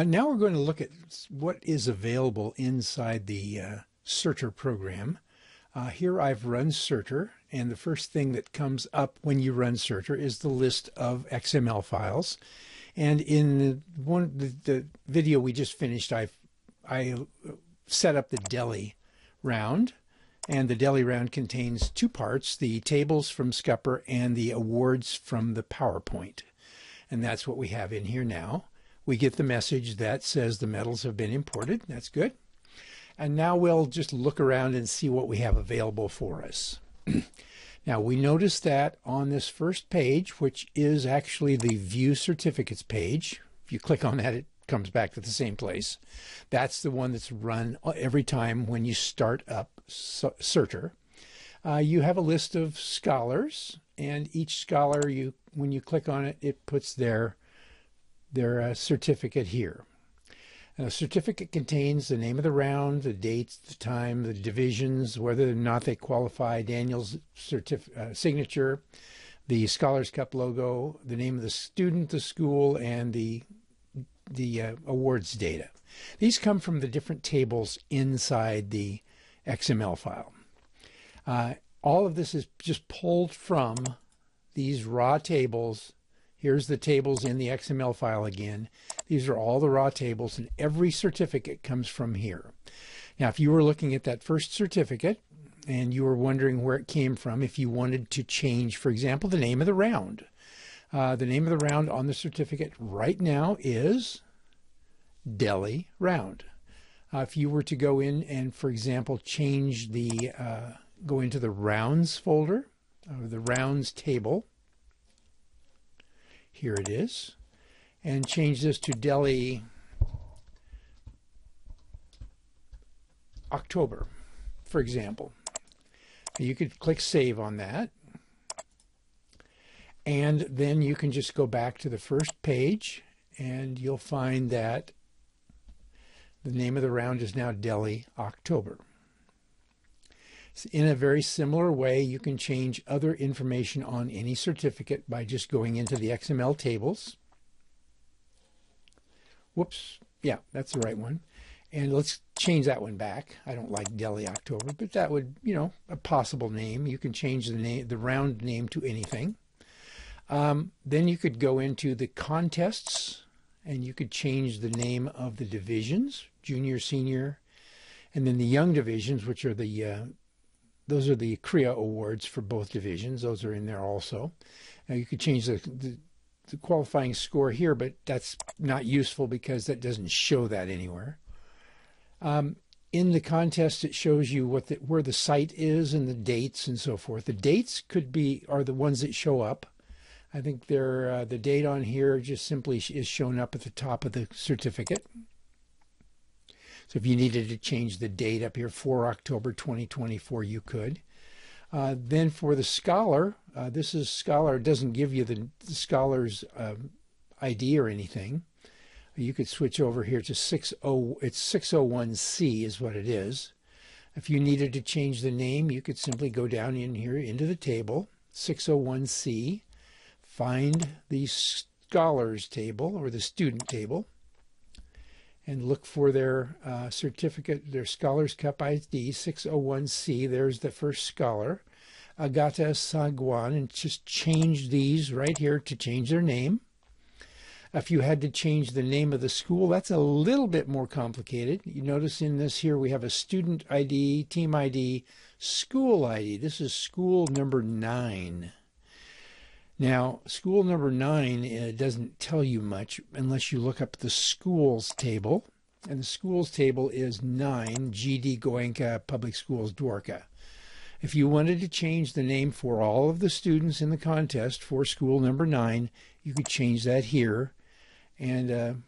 Now we're going to look at what is available inside the Certer program. Here I've run Certer, and the first thing that comes up when you run Certer is the list of XML files. And in the video we just finished, I set up the DELI round, and the DELI round contains two parts: the tables from Scupper and the awards from the PowerPoint. And that's what we have in here now. We get the message that says the medals have been imported. That's good. And now we'll just look around and see what we have available for us. Now we notice that on this first page, which is actually the View Certificates page, if you click on that, it comes back to the same place. That's the one that's run every time when you start up Certer. You have a list of scholars, and each scholar, when you click on it, it puts their certificate here. And the certificate contains the name of the round, the dates, the time, the divisions, whether or not they qualify, Daniel's signature, the Scholars Cup logo, the name of the student, the school, and the awards data. These come from the different tables inside the XML file. All of this is just pulled from these raw tables. Here's the tables in the XML file again. These are all the raw tables, and every certificate comes from here. Now, if you were looking at that first certificate and you were wondering where it came from, if you wanted to change, for example, the name of the round, the name of the round on the certificate right now is DELI round. If you were to go in and, for example, change the, go into the rounds folder, or the rounds table, here it is, and change this to DELI October, for example. You could click Save on that, and then you can just go back to the first page, and you'll find that the name of the round is now DELI October. In a very similar way, you can change other information on any certificate by just going into the XML tables. Whoops, yeah, that's the right one. And let's change that one back. I don't like DELI October, but that would, a possible name. You can change the round name to anything. Then you could go into the contests, and you could change the name of the divisions, junior, senior, and then the young divisions, which are those are the CREA awards for both divisions. Those are in there also. Now you could change the qualifying score here, but that's not useful because that doesn't show that anywhere. In the contest, it shows you where the site is and the dates and so forth. The dates are the ones that show up. I think they're the date on here just simply is shown up at the top of the certificate. So if you needed to change the date up here for October 2024, you could. Then for the scholar, this is scholar. It doesn't give you the scholar's ID or anything. You could switch over here to 601C is what it is. If you needed to change the name, you could simply go down in here into the table, 601C, find the scholars table or the student table, and look for their certificate, their Scholars Cup ID, 601C. There's the first scholar, Agata Sagwan, and just change these right here to change their name. If you had to change the name of the school, that's a little bit more complicated. You notice in this here we have a student ID, team ID, school ID. This is school number 9. Now, school number 9 doesn't tell you much unless you look up the schools table. And the schools table is 9, GD Goenka Public Schools Dworka. If you wanted to change the name for all of the students in the contest for school number 9, you could change that here. And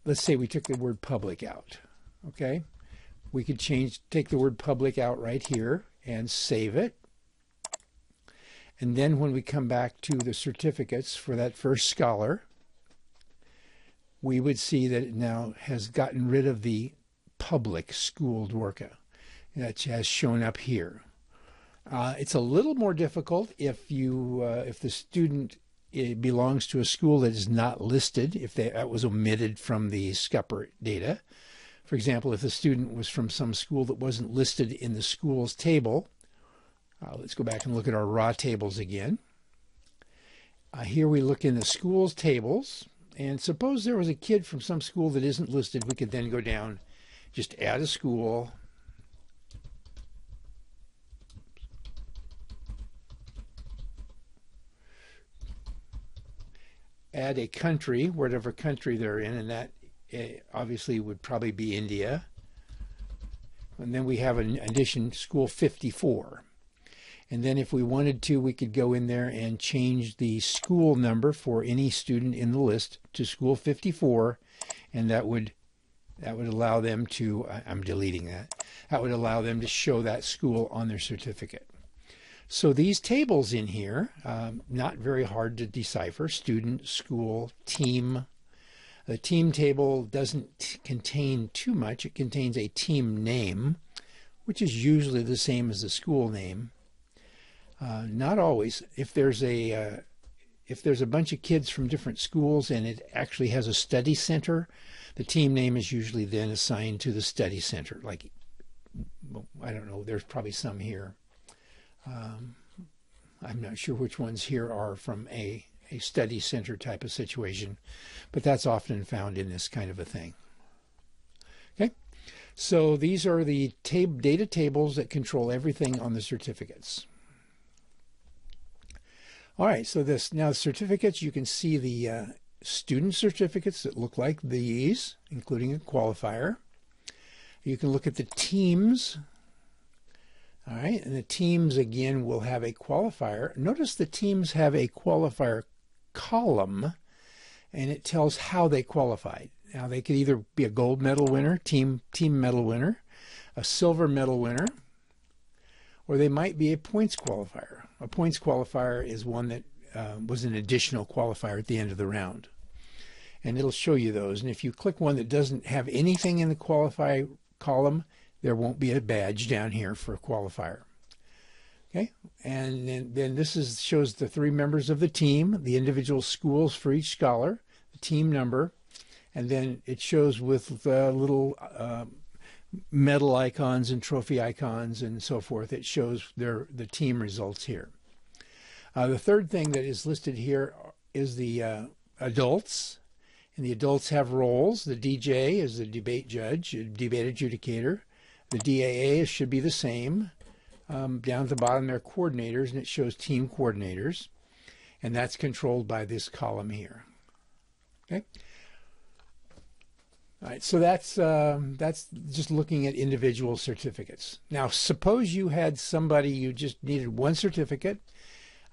let's say we took the word public out. Okay? We could take the word public out right here and save it. And then when we come back to the certificates for that first scholar, we would see that it now has gotten rid of the public school Dworka. That has shown up here. It's a little more difficult if the student it belongs to a school that is not listed, if that was omitted from the Scupper data. For example, if the student was from some school that wasn't listed in the schools table, let's go back and look at our raw tables again. Here we look in the schools tables, and suppose there was a kid from some school that isn't listed, we could then go down, just add a school, add a country, whatever country they're in, and that obviously would probably be India. And then we have an addition, school 54. And then if we wanted to, we could go in there and change the school number for any student in the list to school 54, and that would allow them to, I'm deleting that, that would allow them to show that school on their certificate. So these tables in here, not very hard to decipher: student, school, team. The team table doesn't contain too much. It contains a team name, which is usually the same as the school name. Not always. If there's a bunch of kids from different schools and it actually has a study center, the team name is usually then assigned to the study center. Like, I don't know, there's probably some here. I'm not sure which ones here are from a study center type of situation, but that's often found in this kind of a thing. Okay, so these are the data tables that control everything on the certificates. All right, so now certificates, you can see the student certificates that look like these, including a qualifier. You can look at the teams. All right, and the teams again will have a qualifier. Notice the teams have a qualifier column, and it tells how they qualified. Now they could either be a gold medal winner, team medal winner, a silver medal winner, or they might be a points qualifier. A points qualifier is one that was an additional qualifier at the end of the round. And it'll show you those. And if you click one that doesn't have anything in the qualify column, there won't be a badge down here for a qualifier. Okay, and then this shows the 3 members of the team, the individual schools for each scholar, the team number, and then it shows with little medal icons and trophy icons and so forth. It shows the team results here. The third thing that is listed here is the adults, and the adults have roles. The DJ is the debate judge, debate adjudicator. The DAA should be the same. Down at the bottom there are coordinators, and it shows team coordinators, and that's controlled by this column here. Okay. All right, so that's just looking at individual certificates. Now, suppose you had somebody, you just needed one certificate.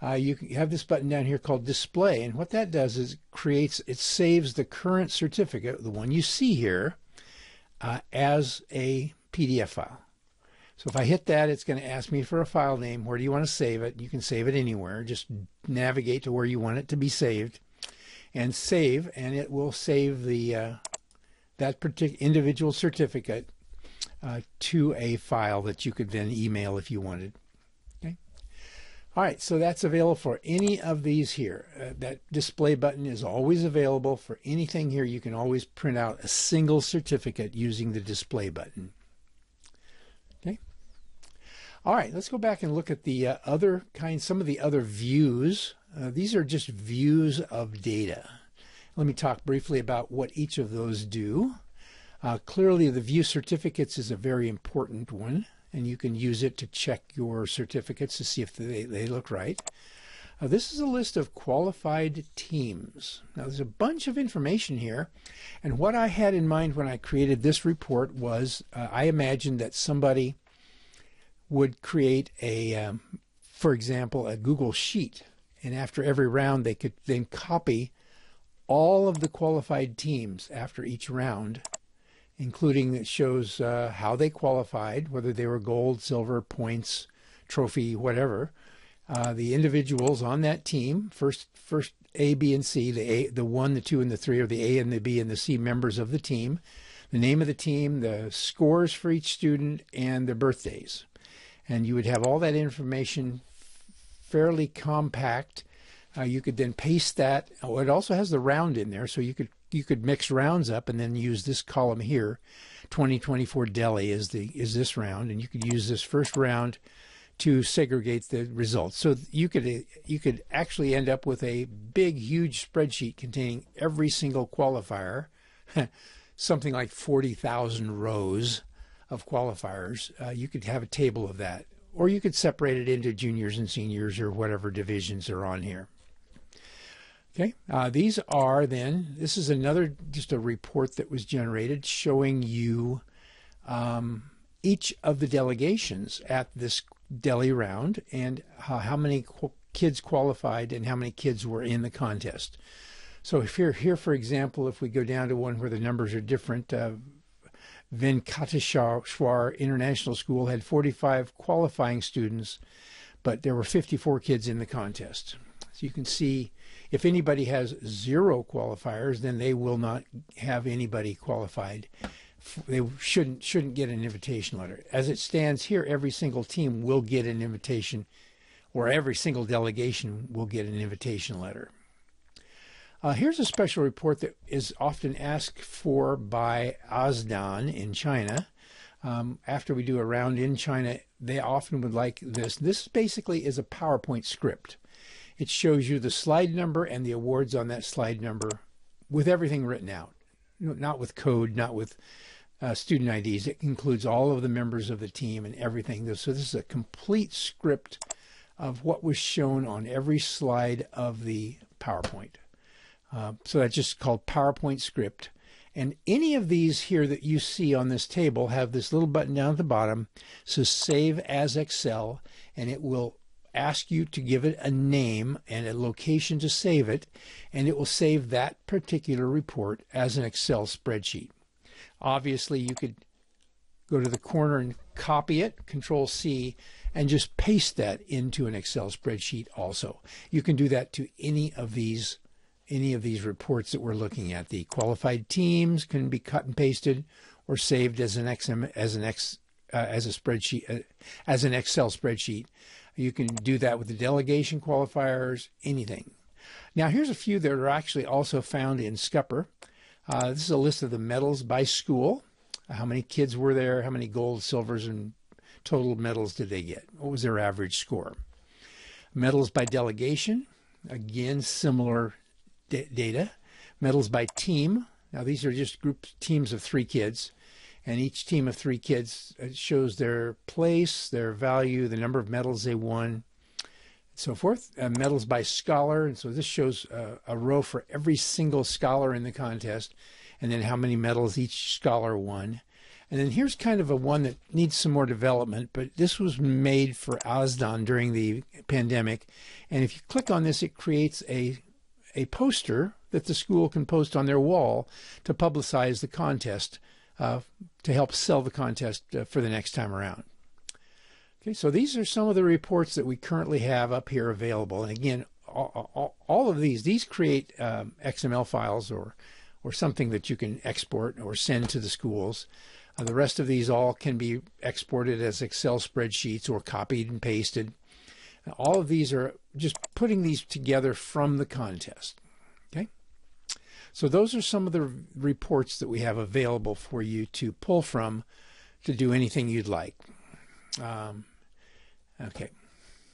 You have this button down here called Display, and what that does is it saves the current certificate, the one you see here, as a PDF file. So if I hit that, it's going to ask me for a file name. Where do you want to save it? You can save it anywhere. Just navigate to where you want it to be saved, and save, and it will save the that particular individual certificate to a file that you could then email if you wanted. Okay. All right, so that's available for any of these here. That display button is always available for anything here. You can always print out a single certificate using the display button. Okay. All right, let's go back and look at the some of the other views. These are just views of data. Let me talk briefly about what each of those do. Clearly, the view certificates is a very important one, and you can use it to check your certificates to see if they look right. This is a list of qualified teams. Now, there's a bunch of information here, and what I had in mind when I created this report was I imagined that somebody would create for example, a Google Sheet, and after every round they could then copy all of the qualified teams after each round, including that shows how they qualified, whether they were gold, silver, points, trophy, whatever. The individuals on that team, first A, B, and C, the 1, the 2, and the 3 are the A and the B and the C members of the team, the name of the team, the scores for each student, and their birthdays. And you would have all that information fairly compact, You could then paste that. Oh, it also has the round in there, so you could mix rounds up and then use this column here. 2024 Delhi is this round, and you could use this first round to segregate the results. So you could actually end up with a big, huge spreadsheet containing every single qualifier, something like 40,000 rows of qualifiers. You could have a table of that, or you could separate it into juniors and seniors or whatever divisions are on here. Okay, this is another, just a report that was generated showing you each of the delegations at this Delhi round and how many kids qualified and how many kids were in the contest. So if you're here, for example, if we go down to one where the numbers are different, Venkateshwar International School had 45 qualifying students, but there were 54 kids in the contest. So you can see if anybody has 0 qualifiers, then they will not have anybody qualified. They shouldn't get an invitation letter. As it stands here, every single team will get an invitation, or every single delegation will get an invitation letter. Here's a special report that is often asked for by ASDAN in China. After we do a round in China, they often would like this. This basically is a PowerPoint script. It shows you the slide number and the awards on that slide number with everything written out. Not with code, not with student IDs. It includes all of the members of the team and everything. So this is a complete script of what was shown on every slide of the PowerPoint. So that's just called PowerPoint script. And any of these here that you see on this table have this little button down at the bottom. So save as Excel, and it will ask you to give it a name and a location to save it, and it will save that particular report as an Excel spreadsheet. Obviously, you could go to the corner and copy it, Control C, and just paste that into an Excel spreadsheet also. You can do that to any of these reports that we're looking at. The qualified teams can be cut and pasted or saved as an Excel spreadsheet. You can do that with the delegation qualifiers, anything. Now here's a few that are actually also found in Scupper. This is a list of the medals by school. How many kids were there? How many gold, silvers, and total medals did they get? What was their average score? Medals by delegation. Again, similar data. Medals by team. Now these are just teams of 3 kids. And each team of 3 kids shows their place, their value, the number of medals they won, and so forth. Medals by scholar, and so this shows a row for every single scholar in the contest, and then how many medals each scholar won. And then here's kind of a one that needs some more development, but this was made for ASDAN during the pandemic. And if you click on this, it creates a poster that the school can post on their wall to publicize the contest, to help sell the contest for the next time around. Okay, so these are some of the reports that we currently have up here available. And again, all of these create XML files or something that you can export or send to the schools. The rest of these all can be exported as Excel spreadsheets or copied and pasted. All of these are just putting these together from the contest. Okay. So those are some of the reports that we have available for you to pull from to do anything you'd like. Okay.